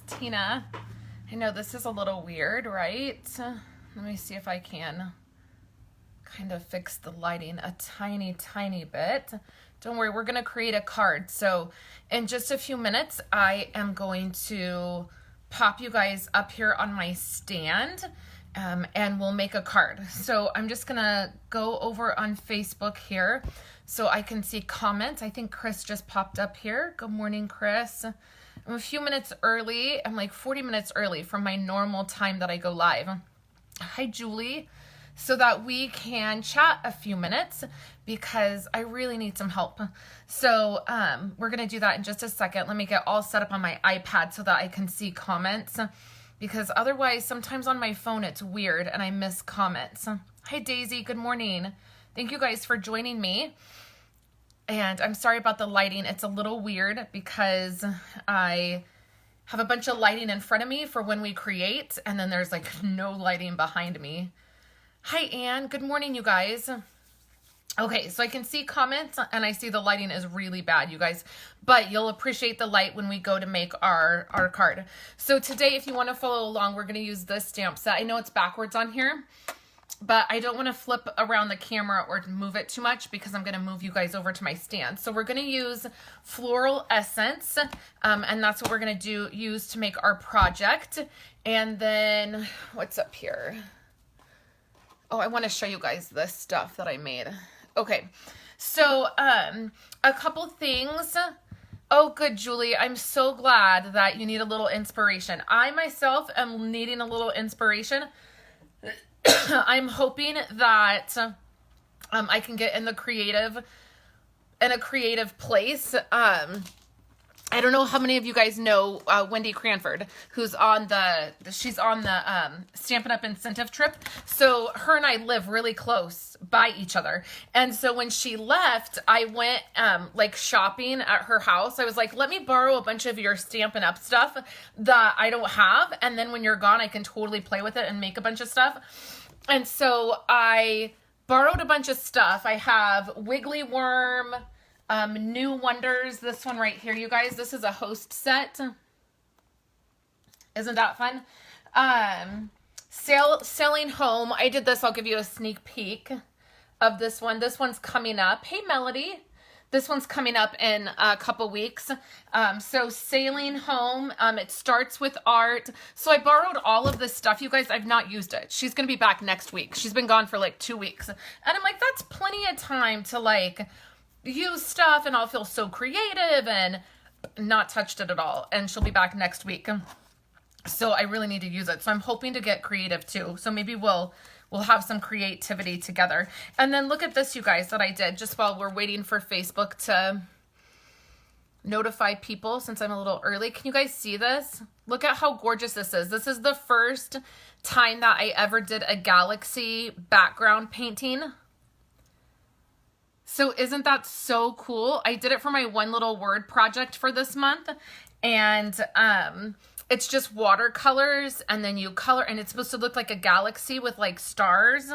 Tina. I know this is a little weird, right? Let me see if I can kind of fix the lighting a tiny bit. Don't worry, we're going to create a card. So in just a few minutes, I am going to pop you guys up here on my stand and we'll make a card. So I'm just going to go over on Facebook here so I can see comments. I think Chris just popped up here. Good morning, Chris. I'm a few minutes early. I'm like 40 minutes early from my normal time that I go live. Hi, Julie. So that we can chat a few minutes because I really need some help. So we're going to do that in just a second. Let me get all set up on my iPad so that I can see comments because otherwise sometimes on my phone it's weird and I miss comments. Hi, Daisy. Good morning. Thank you guys for joining me. And I'm sorry about the lighting. It's a little weird because I have a bunch of lighting in front of me for when we create, and then there's like no lighting behind me. Hi, Anne. Good morning, you guys. Okay, so I can see comments, and I see the lighting is really bad, you guys, but you'll appreciate the light when we go to make our card. So today, if you want to follow along, we're going to use this stamp set. I know it's backwards on here, but I don't want to flip around the camera or move it too much because I'm going to move you guys over to my stand. So we're going to use Floral Essence, and that's what we're going to use to make our project. And then, what's up here? Oh, I want to show you guys this stuff that I made. Okay, so a couple things. Oh, good, Julie. I'm so glad that you need a little inspiration. I myself am needing a little inspiration. I'm hoping that I can get in a creative place. I don't know how many of you guys know Wendy Cranford, who's on she's on the Stampin' Up! Incentive trip. So her and I live really close by each other. And so when she left, I went like shopping at her house. I was like, let me borrow a bunch of your Stampin' Up! Stuff that I don't have. And then when you're gone, I can totally play with it and make a bunch of stuff. And so I borrowed a bunch of stuff. I have Wiggly Worm, New Wonders, this one right here, you guys. This is a host set. Isn't that fun? Sailing Home. I did this. I'll give you a sneak peek of this one. This one's coming up. Hey, Melody. This one's coming up in a couple weeks. So Sailing Home, it starts with art. So I borrowed all of this stuff. You guys, I've not used it. She's going to be back next week. She's been gone for like 2 weeks. And I'm like, that's plenty of time to like use stuff and I'll feel so creative, and not touched it at all. And she'll be back next week. So I really need to use it. So I'm hoping to get creative too. So maybe we'll have some creativity together. And then look at this, you guys, that I did just while we're waiting for Facebook to notify people since I'm a little early. Can you guys see this? Look at how gorgeous this is. This is the first time that I ever did a galaxy background painting. So isn't that so cool? I did it for my one little word project for this month, and it's just watercolors, and then you color, and it's supposed to look like a galaxy with like stars.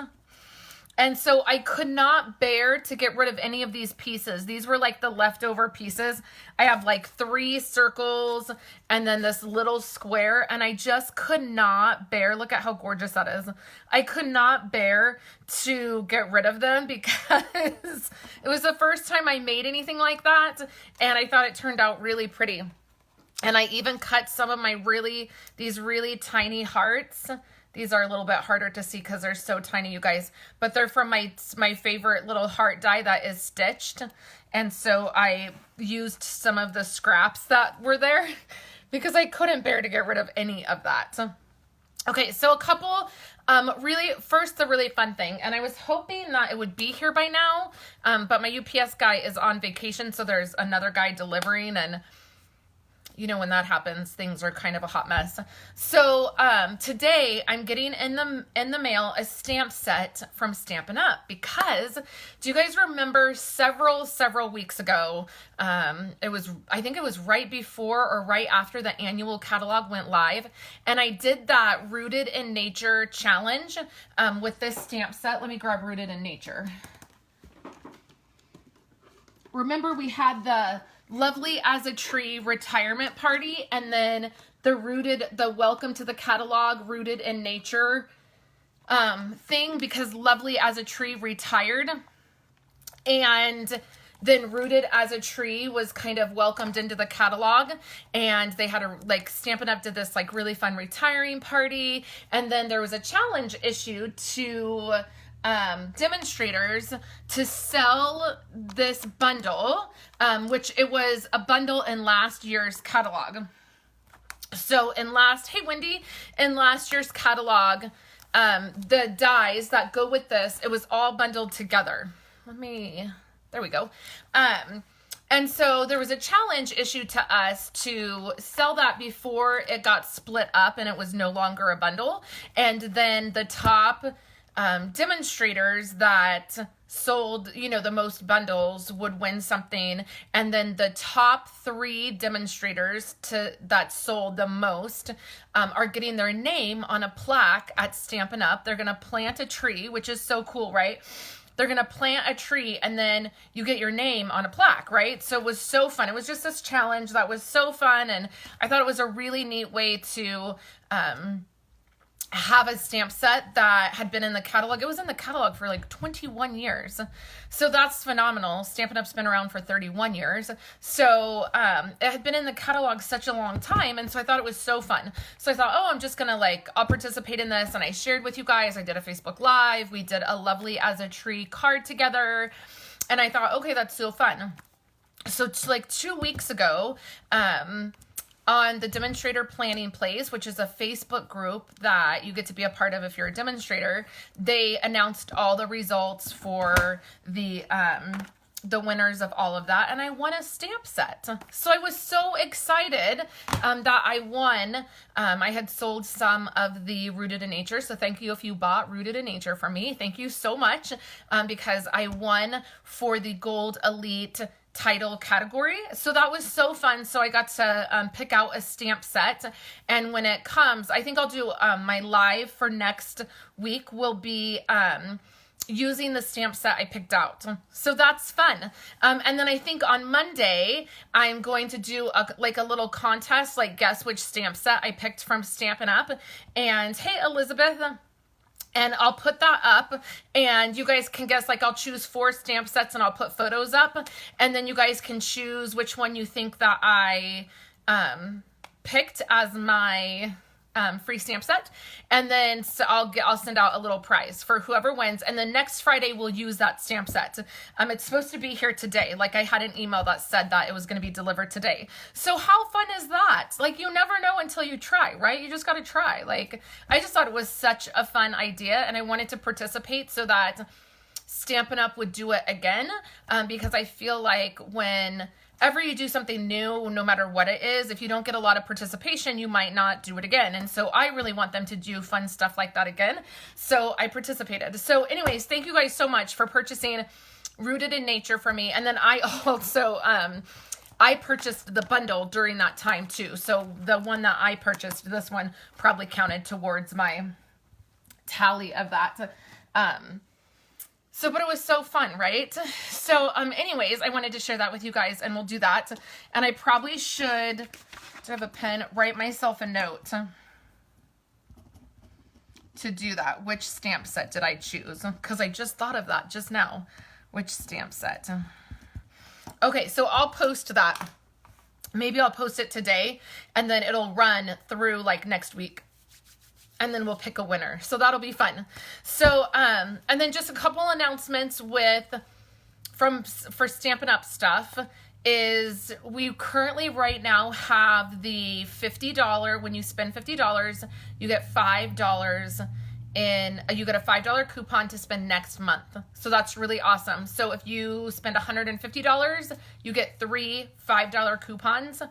And so I could not bear to get rid of any of these pieces. These were like the leftover pieces. I have like 3 circles and then this little square, and I just could not bear. Look at how gorgeous that is. I could not bear to get rid of them because it was the first time I made anything like that, and I thought it turned out really pretty. And I even cut some of these really tiny hearts. These are a little bit harder to see because they're so tiny, you guys. But they're from my favorite little heart die that is stitched. And so I used some of the scraps that were there because I couldn't bear to get rid of any of that. Okay, so a couple, first the really fun thing. And I was hoping that it would be here by now. But my UPS guy is on vacation, so there's another guy delivering, and you know, when that happens, things are kind of a hot mess. So today I'm getting in the mail a stamp set from Stampin' Up! Because do you guys remember several weeks ago, I think it was right before or right after the annual catalog went live, and I did that Rooted in Nature challenge with this stamp set. Let me grab Rooted in Nature. Remember we had the Lovely as a Tree retirement party, and then the welcome to the catalog, rooted in nature thing, because Lovely as a Tree retired, and then Rooted as a Tree was kind of welcomed into the catalog, and they had like Stampin' Up! Did this like really fun retiring party, and then there was a challenge issued to demonstrators to sell this bundle, which it was a bundle in last year's catalog. So in last year's catalog, the dies that go with this, it was all bundled together. There we go. And so there was a challenge issued to us to sell that before it got split up and it was no longer a bundle. And then the top demonstrators that sold, the most bundles would win something. And then the top 3 demonstrators that sold the most are getting their name on a plaque at Stampin' Up! They're going to plant a tree, which is so cool, right? They're going to plant a tree and then you get your name on a plaque, right? So it was so fun. It was just this challenge that was so fun. And I thought it was a really neat way to have a stamp set that had been in the catalog. It was in the catalog for like 21 years. So that's phenomenal. Stampin' Up's been around for 31 years. So it had been in the catalog such a long time. And so I thought it was so fun. So I thought, I'm just going to I'll participate in this. And I shared with you guys. I did a Facebook Live. We did a Lovely as a Tree card together. And I thought, okay, that's so fun. So 2 weeks ago, on the Demonstrator Planning Place, which is a Facebook group that you get to be a part of if you're a demonstrator, they announced all the results for the winners of all of that, and I won a stamp set. So I was so excited that I won. I had sold some of the Rooted in Nature, so thank you if you bought Rooted in Nature for me. Thank you so much, because I won for the Gold Elite title category. So that was so fun. So I got to pick out a stamp set, and when it comes, I think I'll do my live for next week will be using the stamp set I picked out. So that's fun. And then I think on Monday, I'm going to do a little contest, guess which stamp set I picked from Stampin' Up. And hey, Elizabeth, and I'll put that up and you guys can guess, I'll choose 4 stamp sets and I'll put photos up, and then you guys can choose which one you think that I picked as my free stamp set. And then so I'll send out a little prize for whoever wins. And then next Friday we'll use that stamp set. It's supposed to be here today. I had an email that said that it was going to be delivered today. So how fun is that? You never know until you try, right? You just got to try. I just thought it was such a fun idea, and I wanted to participate so that Stampin' Up! Would do it again, because I feel like whenever you do something new, no matter what it is, if you don't get a lot of participation, you might not do it again. And so I really want them to do fun stuff like that again. So I participated. So anyways, thank you guys so much for purchasing Rooted in Nature for me. And then I also, I purchased the bundle during that time too. So the one that I purchased, this one probably counted towards my tally of that. But it was so fun, right? So, anyways, I wanted to share that with you guys, and we'll do that. And I probably should, do I have a pen, write myself a note to do that. Which stamp set did I choose? Because I just thought of that just now. Which stamp set? Okay, so I'll post that. Maybe I'll post it today, and then it'll run through next week. And then we'll pick a winner. So that'll be fun. So, and then just a couple announcements for Stampin' Up! Stuff is we currently right now have the $50, when you spend $50, you get $5 you get a $5 coupon to spend next month. So that's really awesome. So if you spend $150, you get 3 $5 coupons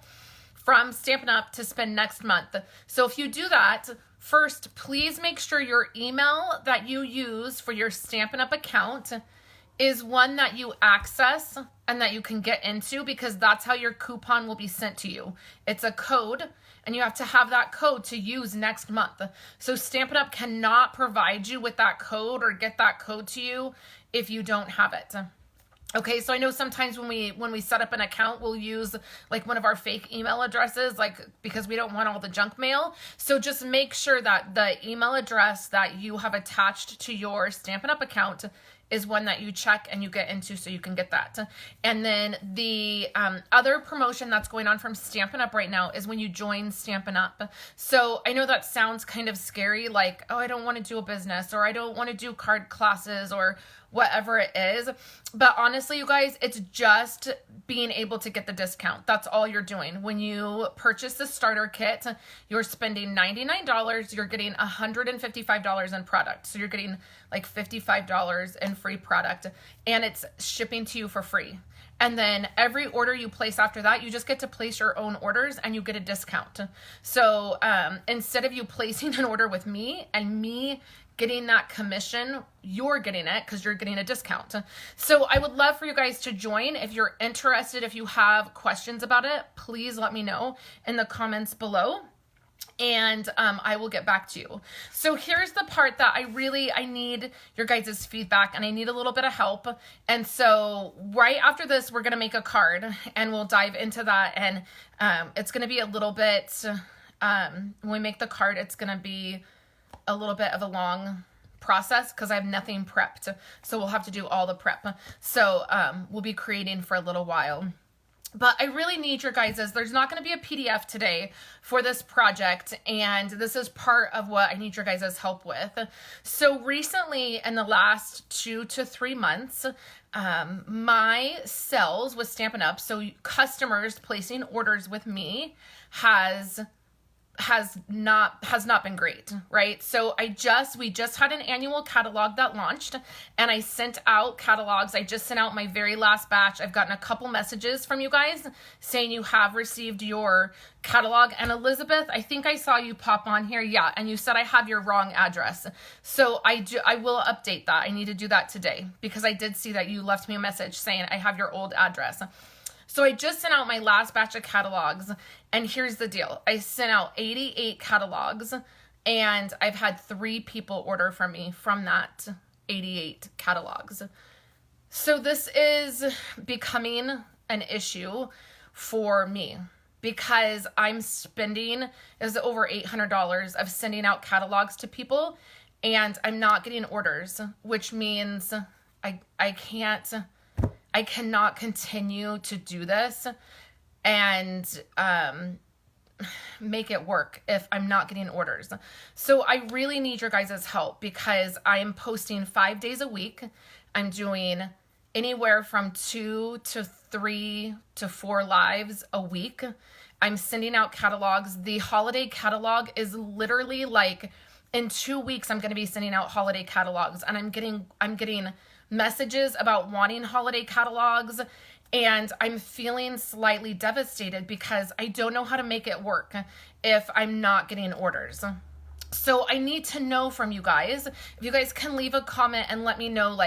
from Stampin' Up! To spend next month. So if you do that, first, please make sure your email that you use for your Stampin' Up! Account is one that you access and that you can get into, because that's how your coupon will be sent to you. It's a code, and you have to have that code to use next month. So Stampin' Up! Cannot provide you with that code or get that code to you if you don't have it. Okay, so I know sometimes when we set up an account, we'll use like one of our fake email addresses, like because we don't want all the junk mail. So just make sure that the email address that you have attached to your Stampin' Up! Account is one that you check and you get into so you can get that. And then the other promotion that's going on from Stampin' Up! Right now is when you join Stampin' Up! So I know that sounds kind of scary, like, oh, I don't want to do a business, or I don't want to do card classes, or whatever it is. But honestly, you guys, it's just being able to get the discount. That's all you're doing. When you purchase the starter kit, you're spending $99. You're getting $155 in product. So you're getting like $55 in free product, and it's shipping to you for free. And then every order you place after that, you just get to place your own orders and you get a discount. So instead of you placing an order with me and me getting that commission, you're getting it because you're getting a discount. So I would love for you guys to join. If you're interested, if you have questions about it, please let me know in the comments below, and I will get back to you. So here's the part that I need your guys' feedback, and I need a little bit of help. And so right after this, we're going to make a card and we'll dive into that. And it's going to be a little bit, when we make the card, it's going to be a little bit of a long process because I have nothing prepped. So we'll have to do all the prep. So we'll be creating for a little while. But I really need your guys's. There's not going to be a PDF today for this project, and this is part of what I need your guys's help with. So recently, in the last 2 to 3 months, my sales with Stampin' Up!, so customers placing orders with me, has not been great, right? So we just had an annual catalog that launched, and I sent out catalogs. I just sent out my very last batch. I've gotten a couple messages from you guys saying you have received your catalog. And Elizabeth, I think I saw you pop on here. Yeah. And you said I have your wrong address. So I will update that. I need to do that today because I did see that you left me a message saying I have your old address. So I just sent out my last batch of catalogs, and here's the deal. I sent out 88 catalogs, and I've had 3 people order from me from that 88 catalogs. So this is becoming an issue for me because I'm spending over $800 of sending out catalogs to people, and I'm not getting orders, which means I cannot continue to do this and make it work if I'm not getting orders. So I really need your guys' help because I am posting 5 days a week. I'm doing anywhere from 2 to 3 to 4 lives a week. I'm sending out catalogs. The holiday catalog is literally like in 2 weeks, I'm going to be sending out holiday catalogs, and I'm getting messages about wanting holiday catalogs, and I'm feeling slightly devastated because I don't know how to make it work if I'm not getting orders. So I need to know from you guys. If you guys can leave a comment and let me know,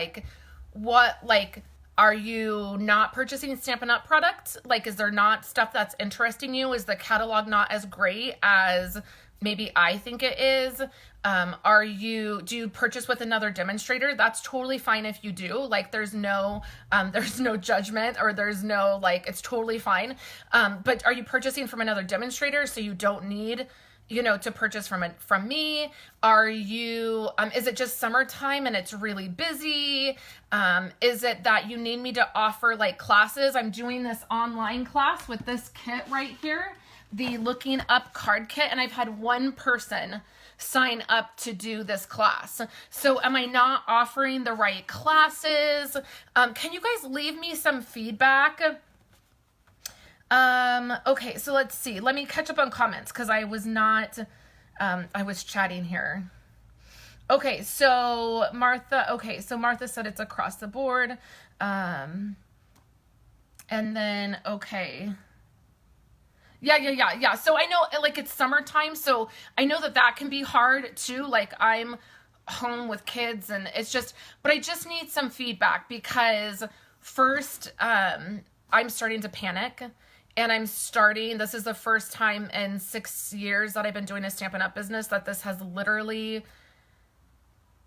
are you not purchasing Stampin' Up! Products? Is there not stuff that's interesting you? Is the catalog not as great as maybe I think it is? Do you purchase with another demonstrator? That's totally fine if you do. There's no judgment, or there's no, it's totally fine. But are you purchasing from another demonstrator so you don't need, to purchase from me? Are you, is it just summertime and it's really busy? Is it that you need me to offer classes? I'm doing this online class with this kit right here, the Looking Up card kit, and I've had one person sign up to do this class. So am I not offering the right classes? Can you guys leave me some feedback? Okay, so let's see. Let me catch up on comments because I was not, I was chatting here. Okay, so Martha said it's across the board. And then, okay. Yeah. So I know, it's summertime, so I know that can be hard too. I'm home with kids, and it's just, but I just need some feedback because first, I'm starting to panic, and this is the first time in 6 years that I've been doing a Stampin' Up! Business that this has literally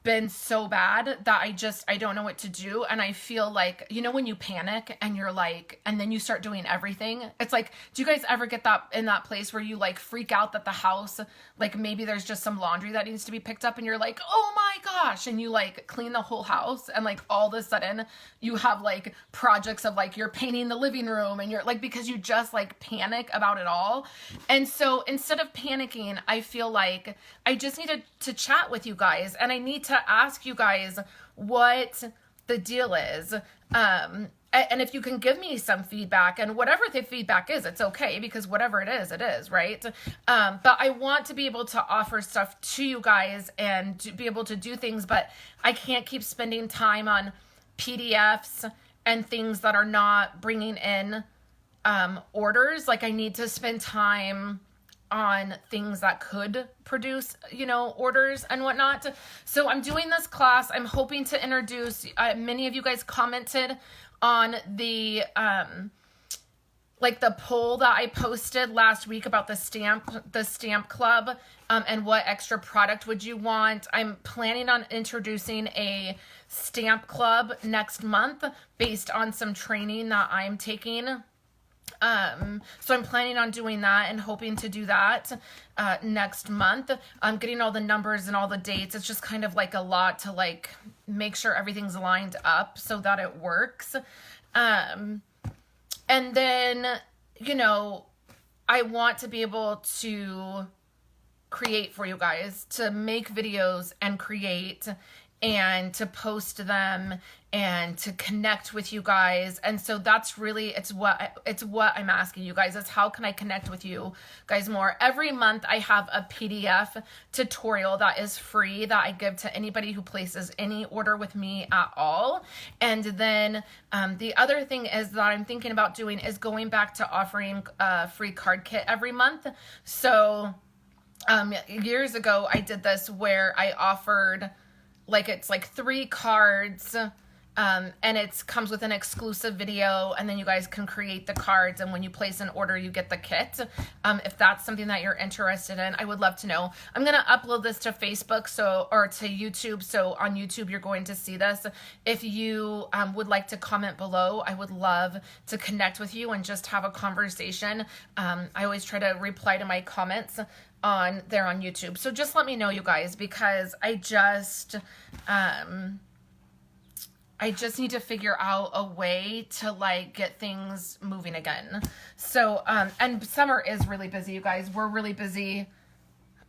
been so bad that I don't know what to do. And I feel like, you know, when you panic and you're like, and then you start doing everything, it's like, do you guys ever get that in that place where you like freak out that the house, like maybe there's just some laundry that needs to be picked up and you're like, oh my gosh. And you like clean the whole house and like all of a sudden you have like projects of like, you're painting the living room and you're like, because you just like panic about it all. And so instead of panicking, I feel like I just needed to chat with you guys and I need to ask you guys what the deal is. And if you can give me some feedback, and whatever the feedback is, it's okay, because whatever it is, right? But I want to be able to offer stuff to you guys and to be able to do things, but I can't keep spending time on PDFs and things that are not bringing in orders. Like I need to spend time on things that could produce, you know, orders and whatnot. So I'm doing this class. I'm hoping to introduce, many of you guys commented on the, like the poll that I posted last week about the stamp club, and what extra product would you want. I'm planning on introducing a stamp club next month based on some training that I'm taking. So I'm planning on doing that and hoping to do that, next month. I'm getting all the numbers and all the dates. It's just kind of like a lot to like make sure everything's lined up so that it works. And then, you know, I want to be able to create for you guys, to make videos and create and to post them and to connect with you guys. And so that's really, it's what I'm asking you guys is how can I connect with you guys more? Every month I have a PDF tutorial that is free that I give to anybody who places any order with me at all. And then the other thing is that I'm thinking about doing is going back to offering a free card kit every month. So years ago I did this where I offered, like, it's like 3 cards, and it comes with an exclusive video, and then you guys can create the cards, and when you place an order, you get the kit. If that's something that you're interested in, I would love to know. I'm going to upload this to Facebook, or to YouTube, so on YouTube, you're going to see this. If you would like to comment below, I would love to connect with you and just have a conversation. I always try to reply to my comments on YouTube. So just let me know, you guys, because I just need to figure out a way to like get things moving again. So, and summer is really busy, you guys. We're really busy.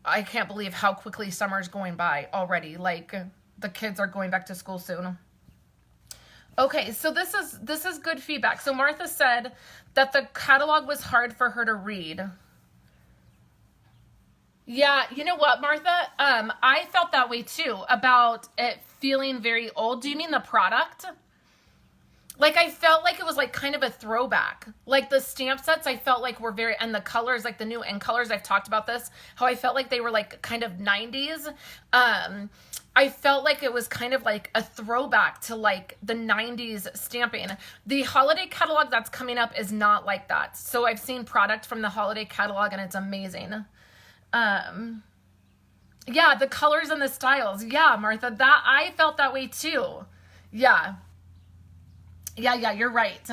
I can't believe how quickly summer's going by already. Like the kids are going back to school soon. Okay, so this is good feedback. So Martha said that the catalog was hard for her to read. Yeah, you know what, Martha? I felt that way too, about it feeling very old. Do you mean the product? Like, I felt like it was like kind of a throwback. Like the stamp sets, I felt like were very, and the colors, like the new end colors, I've talked about this, how I felt like they were like kind of 90s. I felt like it was kind of like a throwback to like the 90s stamping. The holiday catalog that's coming up is not like that. So I've seen product from the holiday catalog and it's amazing. Yeah, the colors and the styles. Yeah, Martha, that I felt that way too. Yeah. Yeah, you're right.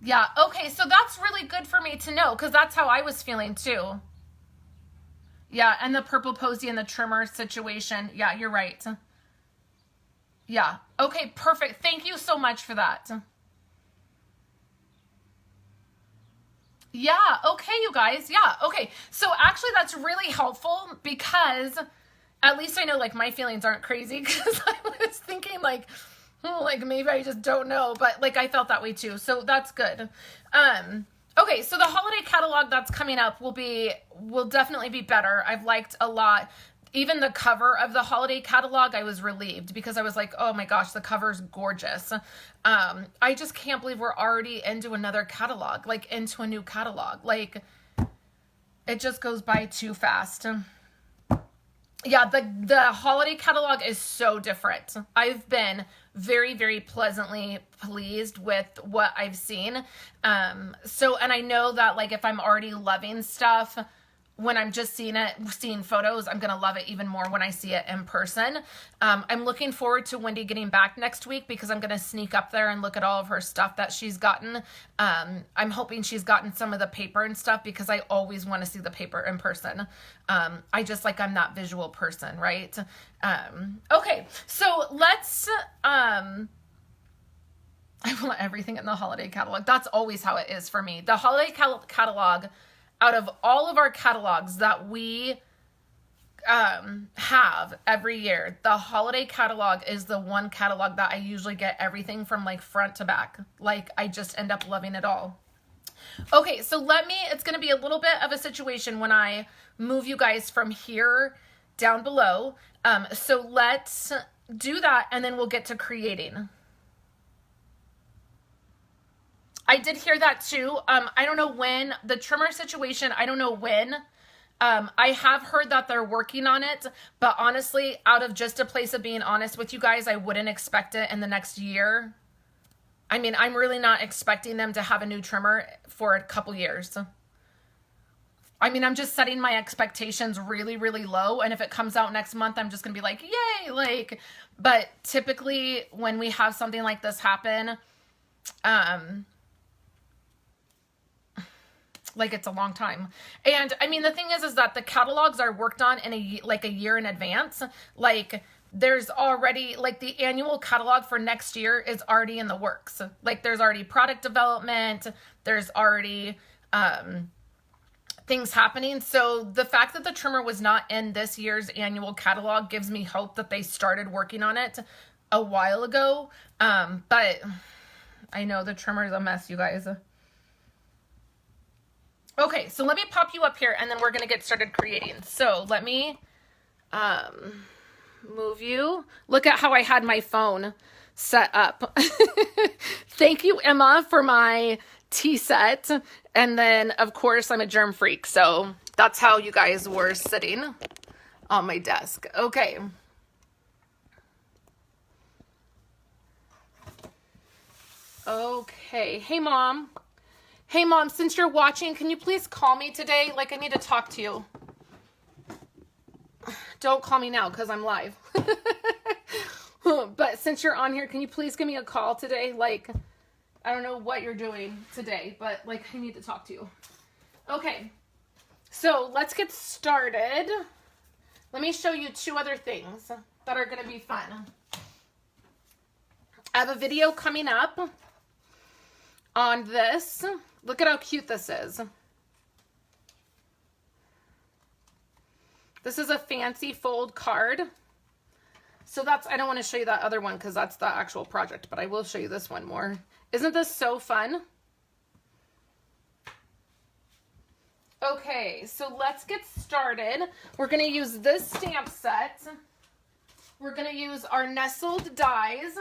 Yeah, okay, so that's really good for me to know because that's how I was feeling too. Yeah, and the purple posy and the trimmer situation. Yeah, you're right. Yeah, okay, perfect. Thank you so much for that. Yeah, okay, you guys. Yeah, okay. So actually that's really helpful because at least I know like my feelings aren't crazy because I was thinking like maybe I just don't know, but like I felt that way too. So that's good. Okay, so the holiday catalog that's coming up will definitely be better. I've liked a lot. Even the cover of the holiday catalog, I was relieved because I was like, oh my gosh, the cover's gorgeous. I just can't believe we're already into another catalog, like into a new catalog. Like, it just goes by too fast. Yeah, the holiday catalog is so different. I've been very, very pleasantly pleased with what I've seen. And I know that like if I'm already loving stuff, when I'm just seeing photos. I'm going to love it even more when I see it in person. I'm looking forward to Wendy getting back next week because I'm going to sneak up there and look at all of her stuff that she's gotten. I'm hoping she's gotten some of the paper and stuff because I always want to see the paper in person. I'm that visual person, right? Okay, so let's, I want everything in the holiday catalog. That's always how it is for me. The holiday catalog, out of all of our catalogs that we have every year, the holiday catalog is the one catalog that I usually get everything from like front to back. Like I just end up loving it all. Okay, so it's going to be a little bit of a situation when I move you guys from here down below. So let's do that and then we'll get to creating. I did hear that too. I don't know when the trimmer situation, I don't know when. I have heard that they're working on it, but honestly, out of just a place of being honest with you guys, I wouldn't expect it in the next year. I mean, I'm really not expecting them to have a new trimmer for a couple years. I mean, I'm just setting my expectations really, really low. And if it comes out next month, I'm just going to be like, yay. But typically when we have something like this happen, it's a long time. And I mean, the thing is that the catalogs are worked on in a year in advance. Like there's already the annual catalog for next year is already in the works. Like there's already product development. There's already, things happening. So the fact that the trimmer was not in this year's annual catalog gives me hope that they started working on it a while ago. But I know the trimmer is a mess, you guys. Okay, so let me pop you up here and then we're going to get started creating. So let me move you. Look at how I had my phone set up. Thank you, Emma, for my tea set. And then, of course, I'm a germ freak. So that's how you guys were sitting on my desk. Okay. Okay. Hey, Mom. Hey, Mom, since you're watching, can you please call me today? Like, I need to talk to you. Don't call me now because I'm live. But since you're on here, can you please give me a call today? Like, I don't know what you're doing today, but, I need to talk to you. Okay, so let's get started. Let me show you two other things that are going to be fun. I have a video coming up on this. Look at how cute this is. This is a fancy fold card. So I don't want to show you that other one because that's the actual project, but I will show you this one more. Isn't this so fun? Okay, so let's get started. We're going to use this stamp set. We're going to use our nestled dies.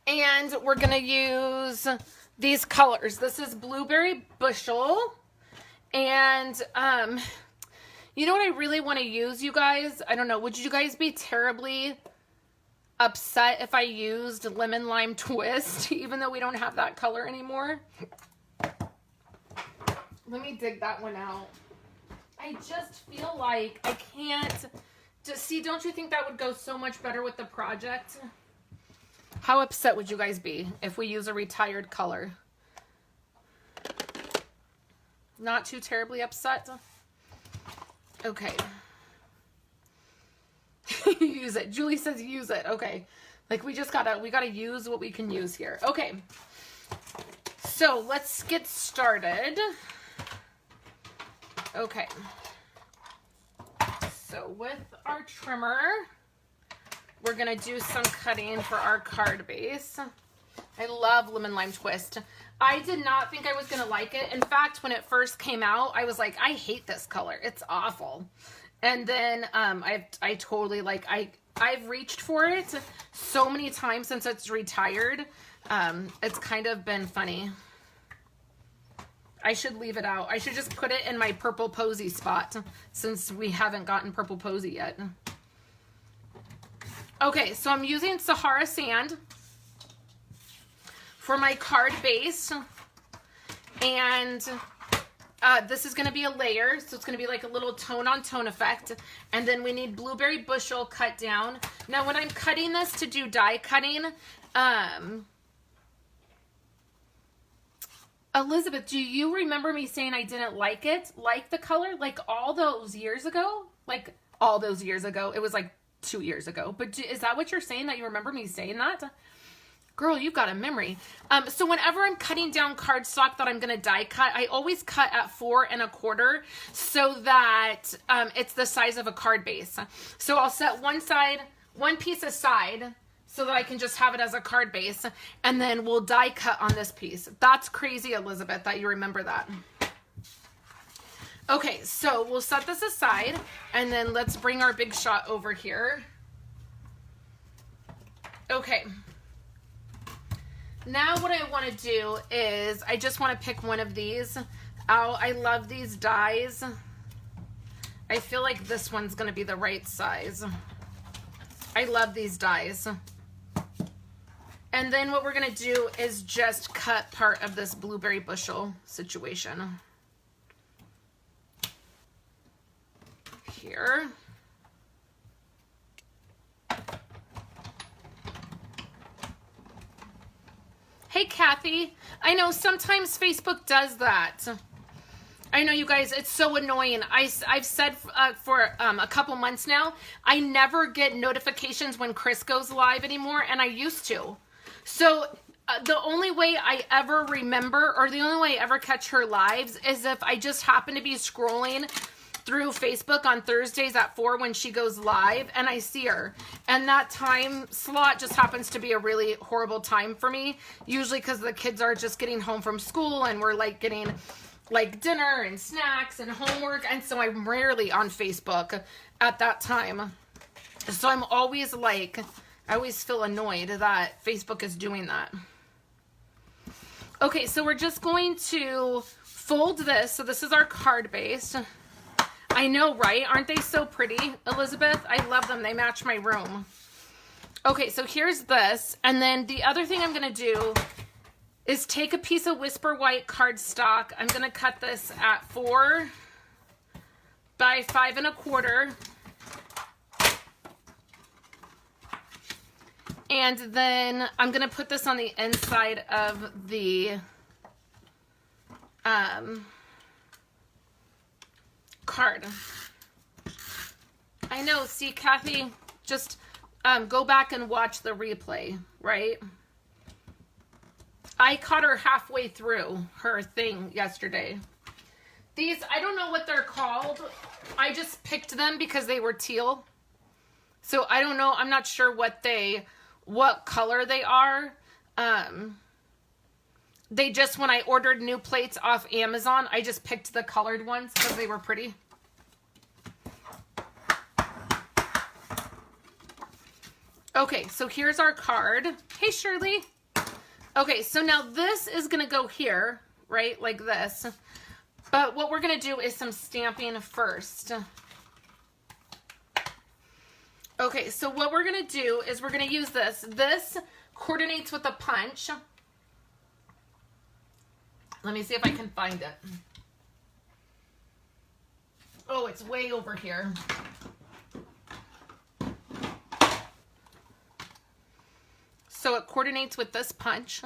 And we're going to use these colors. This is Blueberry Bushel. And, you know what I really want to use, you guys? I don't know. Would you guys be terribly upset if I used Lemon Lime Twist, even though we don't have that color anymore? Let me dig that one out. I just feel like I can't. See, don't you think that would go so much better with the project? How upset would you guys be if we use a retired color? Not too terribly upset? Okay. Use it. Julie says use it. Okay. We gotta use what we can use here. Okay. So let's get started. Okay. So with our trimmer, we're going to do some cutting for our card base. I love Lemon Lime Twist. I did not think I was going to like it. In fact, when it first came out, I was like, I hate this color. It's awful. And then I totally I've reached for it so many times since it's retired. It's kind of been funny. I should leave it out. I should just put it in my purple posy spot since we haven't gotten purple posy yet. Okay, so I'm using Sahara Sand for my card base, and this is going to be a layer, so it's going to be like a little tone on tone effect. And then we need blueberry bushel cut down. Now when I'm cutting this to do die cutting, Elizabeth, do you remember me saying I didn't like it? Like the color? Like all those years ago? Like all those years ago. It was like 2 years ago. But is that what you're saying, that you remember me saying that? Girl, you've got a memory. So whenever I'm cutting down cardstock that I'm going to die cut, I always cut at 4 1/4 so that it's the size of a card base. So I'll set one piece aside so that I can just have it as a card base, and then we'll die cut on this piece. That's crazy, Elizabeth, that you remember that. Okay, so we'll set this aside, and then let's bring our big shot over here. Okay. Now what I want to do is I just want to pick one of these. Oh, I love these dies. I feel like this one's going to be the right size. I love these dies. And then what we're going to do is just cut part of this blueberry bushel situation. Here. Hey, Kathy. I know sometimes Facebook does that. I know, you guys, it's so annoying. I've said for a couple months now, I never get notifications when Chris goes live anymore, and I used to. So the only way I ever remember, or the only way I ever catch her lives, is if I just happen to be scrolling through Facebook on Thursdays at 4 when she goes live, and I see her. And that time slot just happens to be a really horrible time for me, usually because the kids are just getting home from school, and we're like getting like dinner and snacks and homework, and so I'm rarely on Facebook at that time. So I'm always like, I always feel annoyed that Facebook is doing that. Okay, so we're just going to fold this. So this is our card base. I know, right? Aren't they so pretty, Elizabeth? I love them. They match my room. Okay, so here's this. And then the other thing I'm going to do is take a piece of Whisper White cardstock. I'm going to cut this at 4 by 5 1/4. And then I'm going to put this on the inside of the card. I know, see, Kathy, just go back and watch the replay, right? I caught her halfway through her thing yesterday. These, I don't know what they're called. I just picked them because they were teal. So I don't know. I'm not sure what color they are. They just, when I ordered new plates off Amazon, I just picked the colored ones because they were pretty. Okay, so here's our card. Hey, Shirley. Okay, so now this is going to go here, right, like this. But what we're going to do is some stamping first. Okay, so what we're going to do is we're going to use this. This coordinates with a punch. Let me see if I can find it. Oh, it's way over here. So it coordinates with this punch,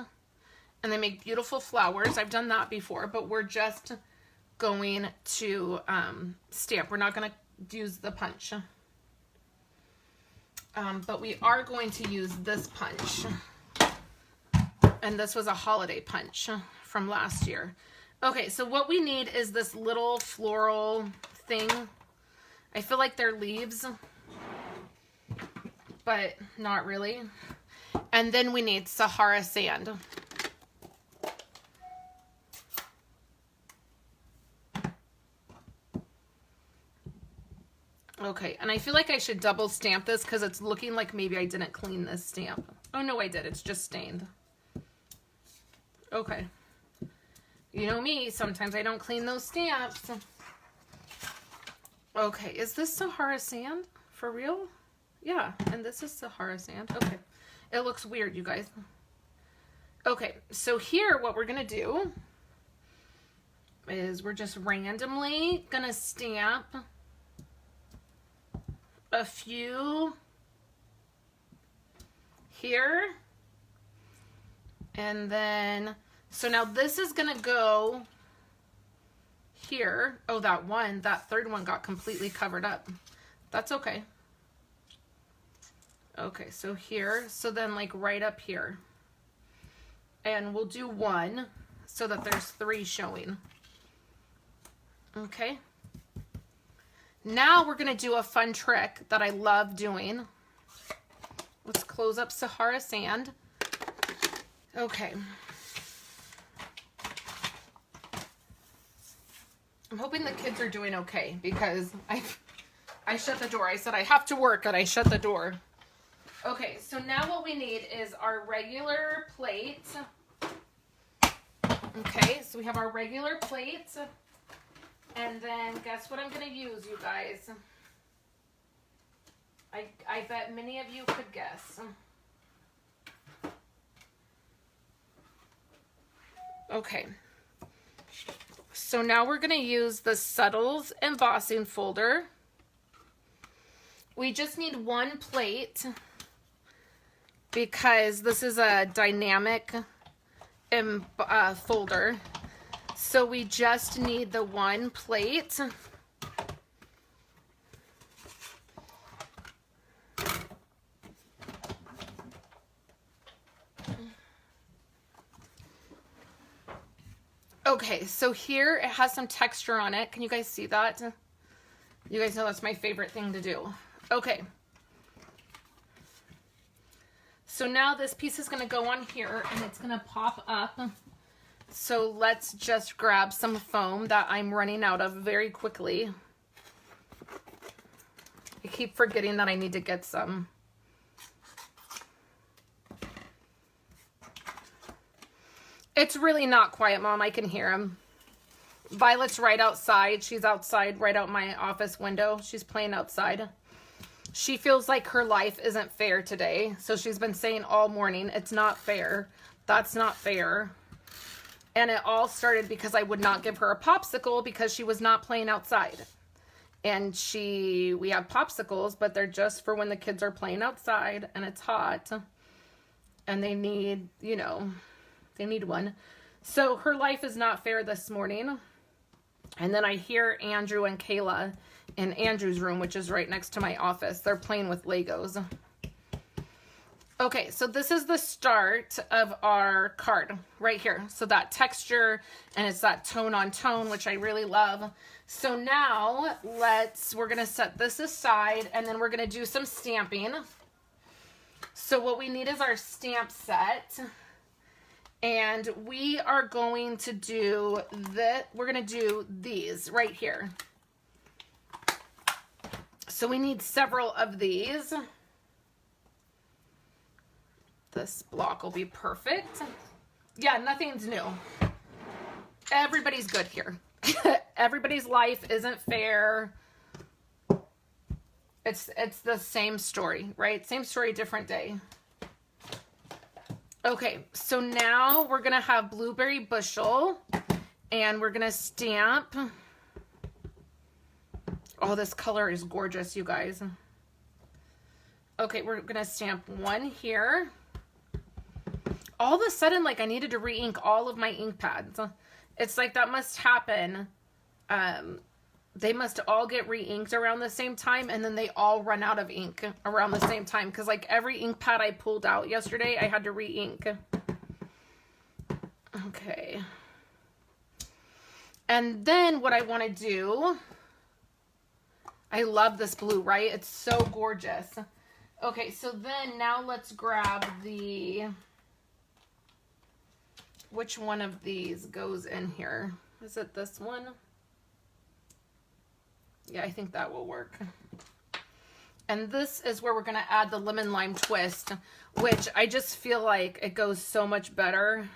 and they make beautiful flowers. I've done that before, but we're just going to stamp. We're not going to use the punch. But we are going to use this punch. And this was a holiday punch from last year. Okay, so what we need is this little floral thing. I feel like they're leaves, but not really. And then we need Sahara sand. Okay, and I feel like I should double stamp this because it's looking like maybe I didn't clean this stamp. Oh, no, I did. It's just stained. Okay. You know me, sometimes I don't clean those stamps. Okay, is this Sahara sand? For real? Yeah, and this is Sahara sand. Okay. It looks weird, you guys. Okay, so here what we're going to do, is we're just randomly gonna stamp a few here. And then, so now this is gonna go here. Oh, that third one got completely covered up. That's okay. Okay, so here, so then like right up here. And we'll do one so that there's 3 showing. Okay. Now we're gonna do a fun trick that I love doing. Let's close up Sahara Sand. Okay. I'm hoping the kids are doing okay because I shut the door. I said I have to work and I shut the door. Okay, so now what we need is our regular plate. Okay, so we have our regular plate. And then guess what I'm going to use, you guys? I bet many of you could guess. Okay. So now we're going to use the Subtles embossing folder. We just need 1 plate because this is a dynamic folder. So we just need the 1 plate. Okay, so here it has some texture on it. Can you guys see that? You guys know that's my favorite thing to do. Okay. So now this piece is going to go on here and it's going to pop up. So let's just grab some foam that I'm running out of very quickly. I keep forgetting that I need to get some. It's really not quiet, Mom. I can hear him. Violet's right outside. She's outside right out my office window. She's playing outside. She feels like her life isn't fair today. So she's been saying all morning, it's not fair. That's not fair. And it all started because I would not give her a popsicle because she was not playing outside. And we have popsicles, but they're just for when the kids are playing outside and it's hot. And they need, you know, they need one. So her life is not fair this morning. And then I hear Andrew and Kayla in Andrew's room, which is right next to my office. They're playing with Legos. Okay, so this is the start of our card right here. So that texture and it's that tone on tone, which I really love. So now we're gonna set this aside and then we're gonna do some stamping. So what we need is our stamp set. And we are going to do we're going to do these right here. So we need several of these. This block will be perfect. Yeah, nothing's new. Everybody's good here. Everybody's life isn't fair. It's the same story, right? Same story, different day. Okay, so now we're going to have Blueberry Bushel, and we're going to stamp. Oh, this color is gorgeous, you guys. Okay, we're going to stamp 1 here. All of a sudden, like, I needed to re-ink all of my ink pads. It's like that must happen. They must all get re-inked around the same time, and then they all run out of ink around the same time. Because, like, every ink pad I pulled out yesterday, I had to re-ink. Okay. And then what I want to do, I love this blue, right? It's so gorgeous. Okay, so then now let's grab which one of these goes in here? Is it this one? Yeah, I think that will work. And this is where we're going to add the lemon lime twist, which I just feel like it goes so much better.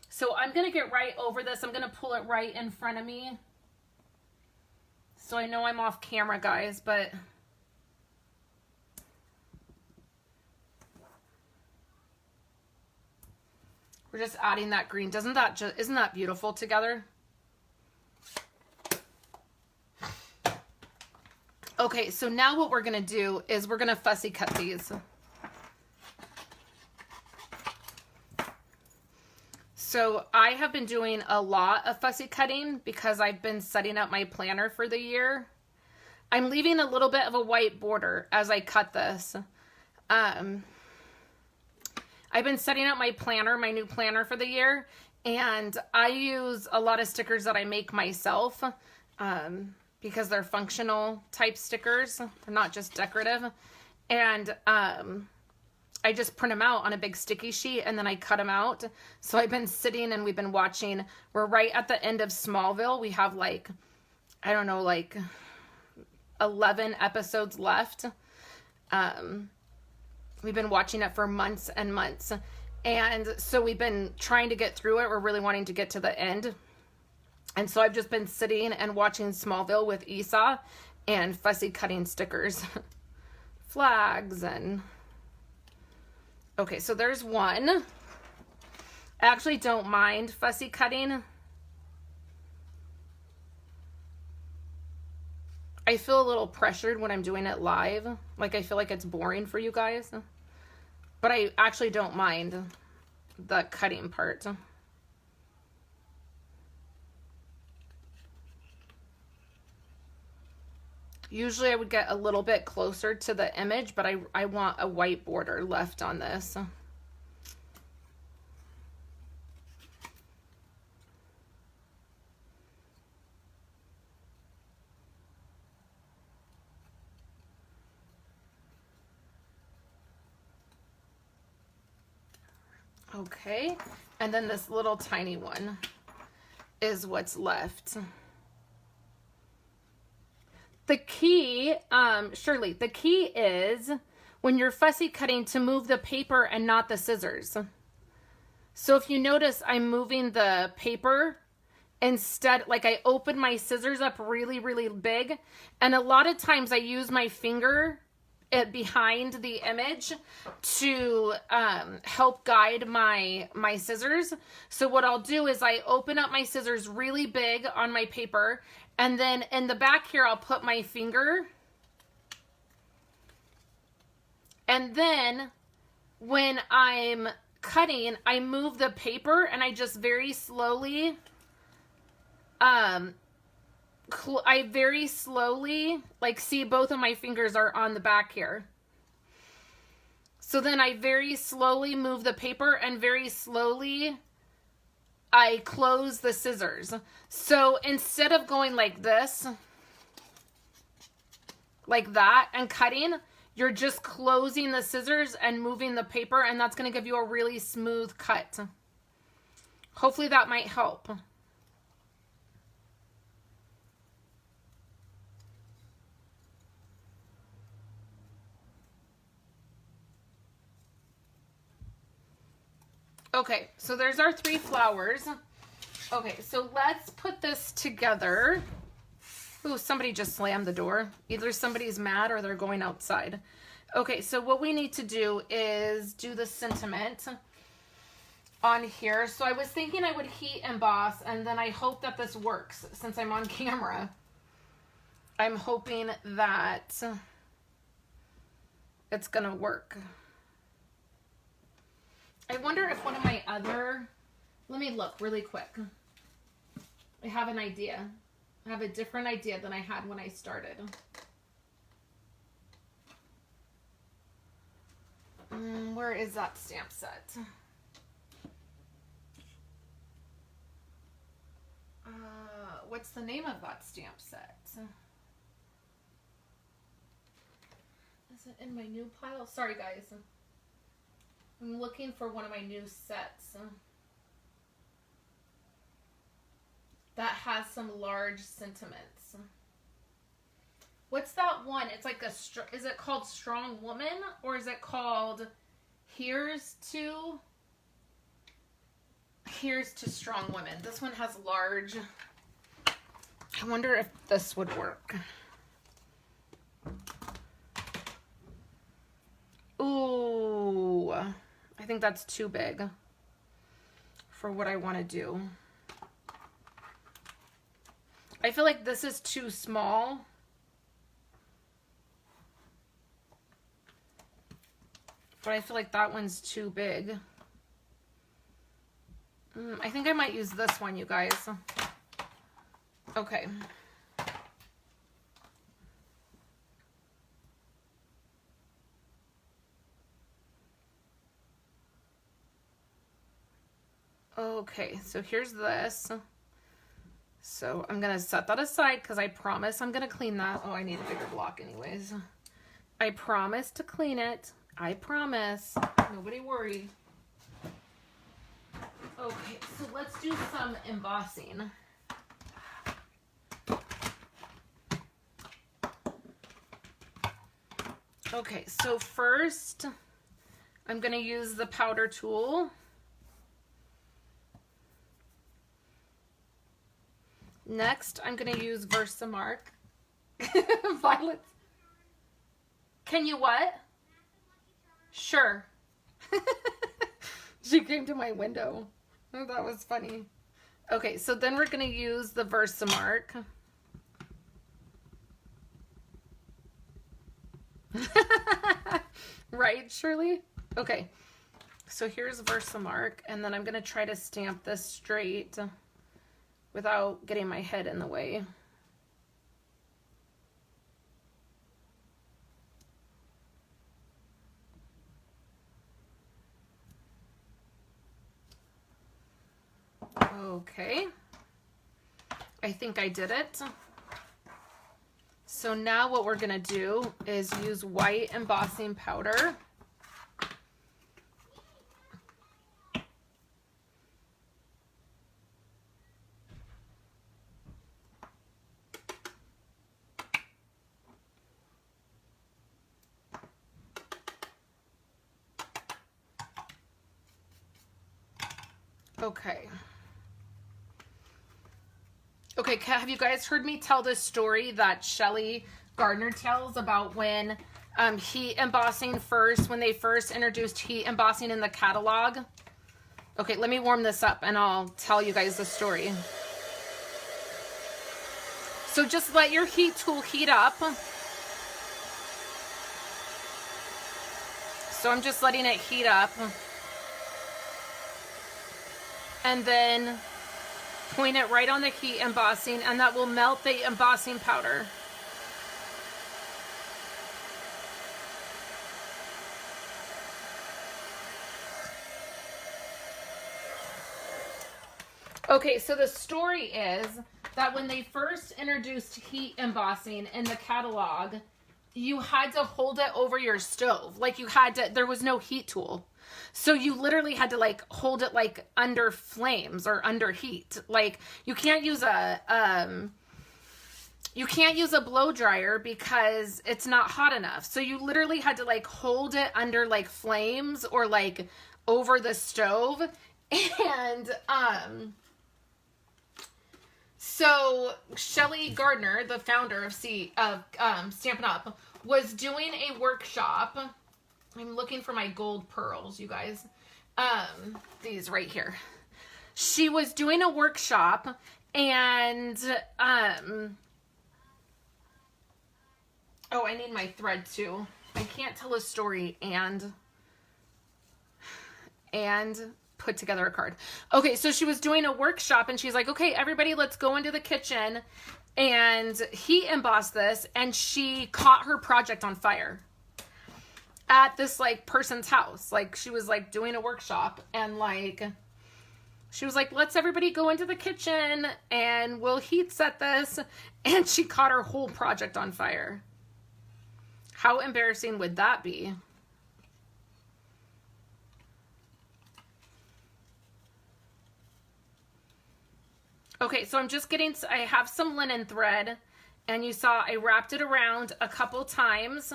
So I'm going to get right over this. I'm going to pull it right in front of me. So I know I'm off camera, guys, but we're just adding that green. Isn't that beautiful together? Okay, so now what we're gonna do is we're gonna fussy cut these. So I have been doing a lot of fussy cutting because I've been setting up my planner for the year. I'm leaving a little bit of a white border as I cut this. I've been setting up my planner, my new planner for the year, and I use a lot of stickers that I make myself because they're functional type stickers. They're not just decorative. And I just print them out on a big sticky sheet and then I cut them out. So I've been sitting and we've been watching. We're right at the end of Smallville. We have like, I don't know, like 11 episodes left. We've been watching it for months and months. And so we've been trying to get through it. We're really wanting to get to the end. And so I've just been sitting and watching Smallville with Esau and fussy cutting stickers. Flags and... Okay, so there's one. I actually don't mind fussy cutting. I feel a little pressured when I'm doing it live. Like I feel like it's boring for you guys. But I actually don't mind the cutting part. Usually I would get a little bit closer to the image, but I want a white border left on this. Okay, and then this little tiny one is what's left. The key, Shirley, the key is when you're fussy cutting to move the paper and not the scissors. So if you notice, I'm moving the paper instead, like I open my scissors up really, really big. And a lot of times I use my finger behind the image to help guide my scissors. So what I'll do is I open up my scissors really big on my paper, and then in the back here I'll put my finger, and then when I'm cutting I move the paper and I just very slowly I very slowly, like, see both of my fingers are on the back here. So then I very slowly move the paper and very slowly I close the scissors. So instead of going like this, like that, and cutting, you're just closing the scissors and moving the paper, and that's going to give you a really smooth cut. Hopefully that might help. Okay, so there's our 3 flowers. Okay, so let's put this together. Ooh, somebody just slammed the door. Either somebody's mad or they're going outside. Okay, so what we need to do is do the sentiment on here. So I was thinking I would heat emboss, and then I hope that this works since I'm on camera. I'm hoping that it's gonna work. I wonder if one of my other, let me look really quick. I have an idea. I have a different idea than I had when I started. Where is that stamp set? What's the name of that stamp set? Is it in my new pile? Sorry guys. I'm looking for one of my new sets that has some large sentiments. What's that one? It's like is it called Strong Woman, or is it called Here's to Strong Women? This one has large. I wonder if this would work. Ooh. I think that's too big for what I want to do. I feel like this is too small. but I feel like that one's too big. I think I might use this one, you guys. Okay. Okay, so here's this. So I'm gonna set that aside because I promise I'm gonna clean that. Oh, I need a bigger block anyways. I promise to clean it. I promise. Nobody worry. Okay, so let's do some embossing. Okay, so first I'm gonna use the powder tool. Next, I'm going to use Versamark. Violet. Can you what? Sure. She came to my window. Oh, that was funny. Okay, so then we're going to use the Versamark. Right, Shirley? Okay, so here's Versamark, and then I'm going to try to stamp this straight without getting my head in the way. Okay, I think I did it. So now what we're gonna do is use white embossing powder. Okay. Okay, have you guys heard me tell this story that Shelley Gardner tells about when heat embossing when they first introduced heat embossing in the catalog? Okay, let me warm this up and I'll tell you guys the story. So just let your heat tool heat up. So I'm just letting it heat up. And then point it right on the heat embossing, and that will melt the embossing powder. Okay, so the story is that when they first introduced heat embossing in the catalog, you had to hold it over your stove. Like there was no heat tool. So you literally had to like hold it like under flames or under heat. Like you can't use a blow dryer because it's not hot enough. So you literally had to like hold it under like flames or like over the stove. And so Shelley Gardner, the founder of Stampin' Up, was doing a workshop. I'm looking for my gold pearls, you guys. These right here. She was doing a workshop and, oh, I need my thread too. I can't tell a story and put together a card. Okay, so she was doing a workshop and she's like, okay, everybody, let's go into the kitchen and heat emboss this. And she caught her project on fire at this like person's house. Like she was like doing a workshop and like she was like, let's everybody go into the kitchen and we'll heat set this, and she caught her whole project on fire. How embarrassing would that be? Okay, so I have some linen thread, and you saw I wrapped it around a couple times.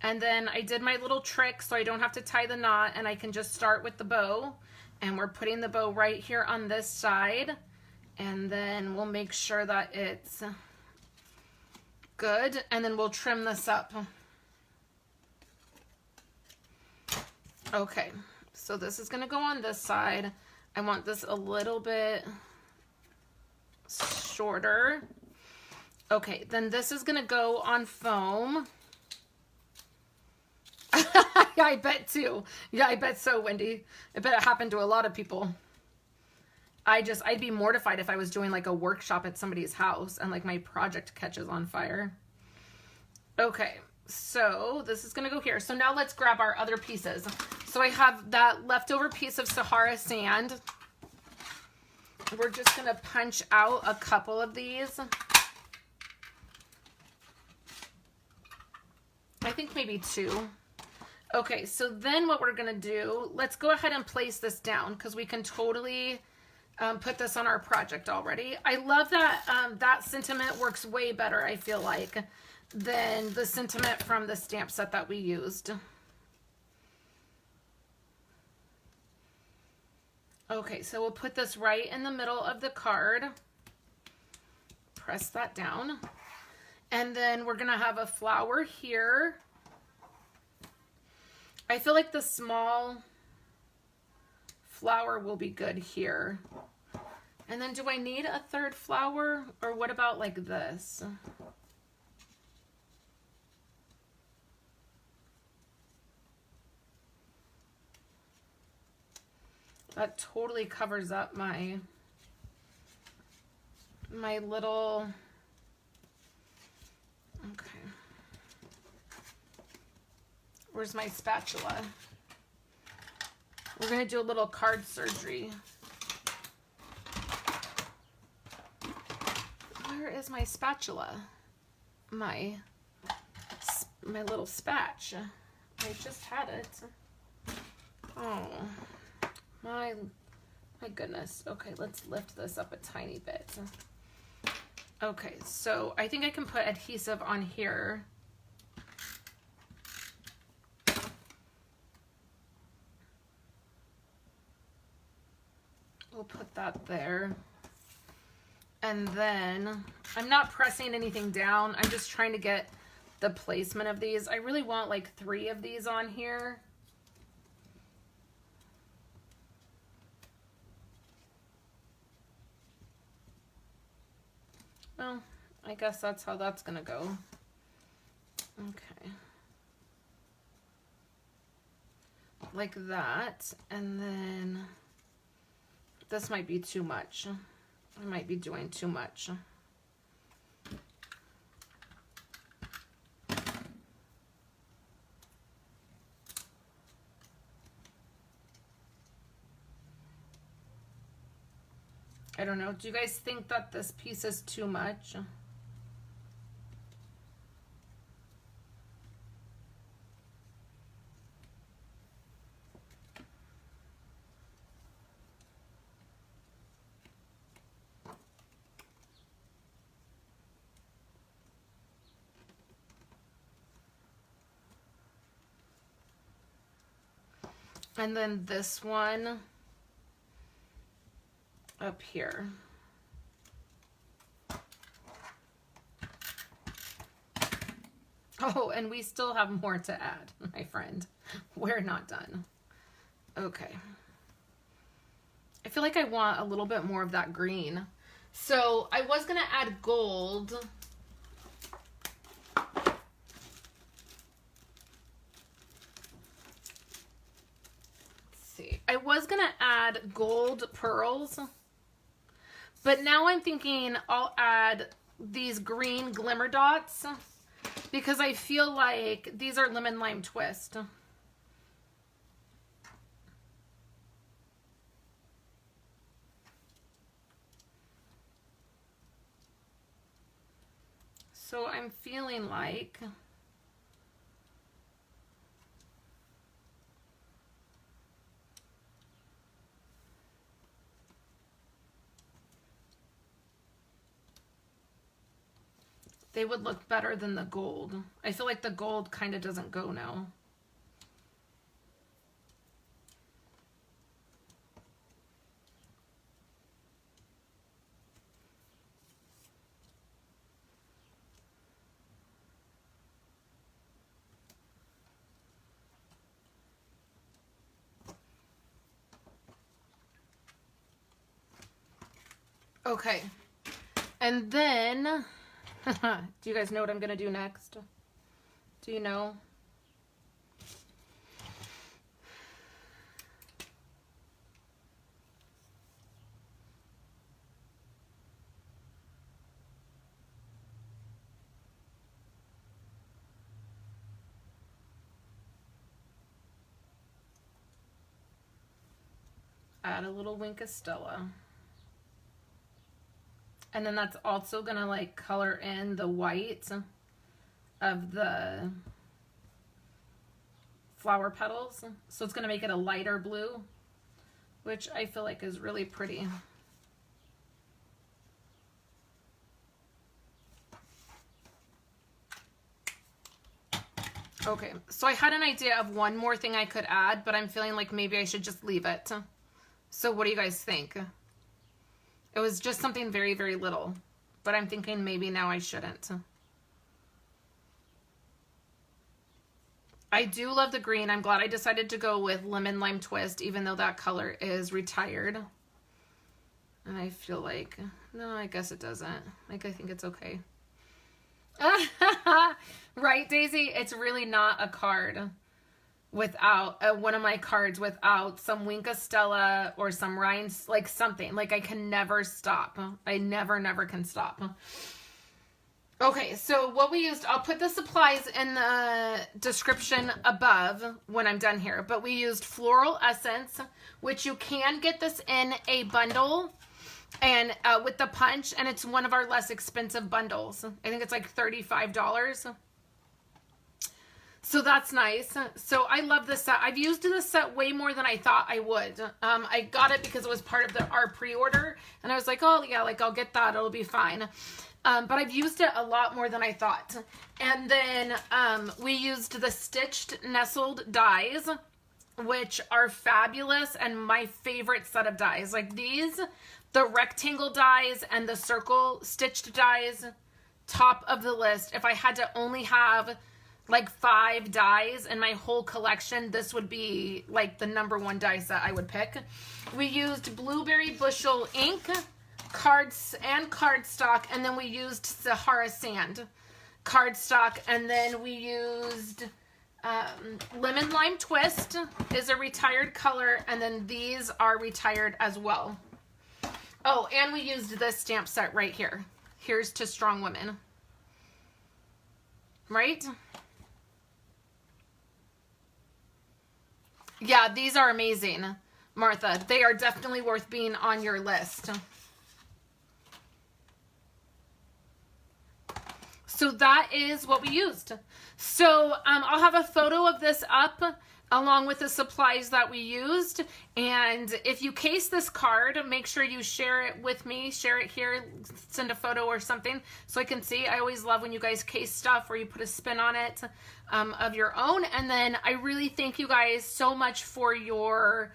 And then I did my little trick so I don't have to tie the knot, and I can just start with the bow. And we're putting the bow right here on this side. And then we'll make sure that it's good. And then we'll trim this up. Okay, so this is gonna go on this side. I want this a little bit shorter. Okay, then this is gonna go on foam. Yeah, I bet too. Yeah, I bet so, Wendy. I bet it happened to a lot of people. I'd be mortified if I was doing like a workshop at somebody's house and like my project catches on fire. Okay, so this is gonna go here. So now let's grab our other pieces. So I have that leftover piece of Sahara sand. We're just gonna punch out a couple of these. I think maybe 2. Okay, so then what we're gonna do, let's go ahead and place this down because we can totally put this on our project already. I love that that sentiment works way better, I feel like, than the sentiment from the stamp set that we used. Okay, so we'll put this right in the middle of the card. Press that down. And then we're gonna have a flower here. I feel like the small flower will be good here. And then do I need a third flower? Or what about like this? That totally covers up my little, okay. Where's my spatula? We're gonna do a little card surgery. Where is my spatula? My little spatch. I just had it. Oh. My goodness. Okay, let's lift this up a tiny bit. Okay, so I think I can put adhesive on here. We'll put that there. And then I'm not pressing anything down. I'm just trying to get the placement of these. I really want like 3 of these on here. Well, I guess that's how that's gonna go. Okay. Like that. And then this might be too much. I might be doing too much. I don't know. Do you guys think that this piece is too much? And then this one up here. Oh, and we still have more to add, my friend. We're not done. Okay. I feel like I want a little bit more of that green. So I was gonna add gold. Let's see. I was gonna add gold pearls, but now I'm thinking I'll add these green glimmer dots because I feel like these are lemon lime twist. So I'm feeling like they would look better than the gold. I feel like the gold kind of doesn't go now. Okay, and then, do you guys know what I'm gonna do next? Do you know? add a little Wink of Stella. And then that's also gonna like color in the white of the flower petals. So it's gonna make it a lighter blue, which I feel like is really pretty. Okay, so I had an idea of one more thing I could add, but I'm feeling like maybe I should just leave it. So what do you guys think? It was just something very, very little, but I'm thinking maybe now I shouldn't. I do love the green. I'm glad I decided to go with Lemon Lime Twist, even though that color is retired. And I feel like, no, I guess it doesn't. Like, I think it's okay. Right, Daisy? It's really not a card without one of my cards without some Wink of Stella or some Rhine's, like something. Like I can never stop. I never can stop. Okay, so what we used, I'll put the supplies in the description above when I'm done here, but we used Floral Essence, which you can get this in a bundle and with the punch, and it's one of our less expensive bundles. I think it's like $35. So that's nice. So I love this set. I've used this set way more than I thought I would. I got it because it was part of our pre-order, and I was like, oh yeah, like I'll get that, it'll be fine. But I've used it a lot more than I thought. And then we used the stitched nestled dies, which are fabulous and my favorite set of dies. Like these, the rectangle dies and the circle stitched dies, top of the list. If I had to only have like 5 dies in my whole collection, this would be like the #1 die set I would pick. We used Blueberry Bushel ink, cards and cardstock, and then we used Sahara Sand cardstock, and then we used Lemon Lime Twist is a retired color, and then these are retired as well. Oh, and we used this stamp set right here. Here's to Strong Women. Right? Yeah, these are amazing, Martha. They are definitely worth being on your list. So that is what we used. So I'll have a photo of this up along with the supplies that we used. And if you case this card, make sure you share it with me, share it here, send a photo or something so I can see. I always love when you guys case stuff or you put a spin on it of your own. And then I really thank you guys so much for your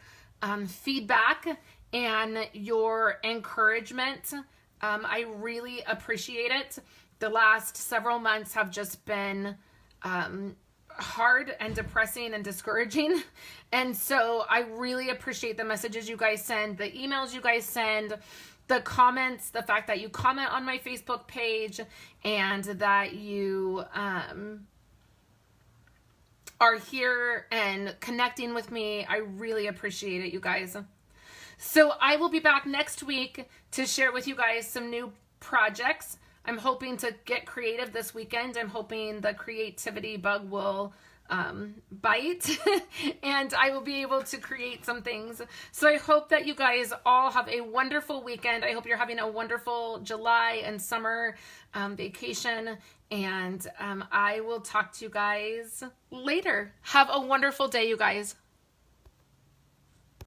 feedback and your encouragement. I really appreciate it. The last several months have just been hard and depressing and discouraging. And so I really appreciate the messages you guys send, the emails you guys send, the comments, the fact that you comment on my Facebook page, and that you are here and connecting with me. I really appreciate it, you guys. So I will be back next week to share with you guys some new projects. I'm hoping to get creative this weekend. I'm hoping the creativity bug will bite and I will be able to create some things. So I hope that you guys all have a wonderful weekend. I hope you're having a wonderful July and summer vacation, and I will talk to you guys later. Have a wonderful day, you guys.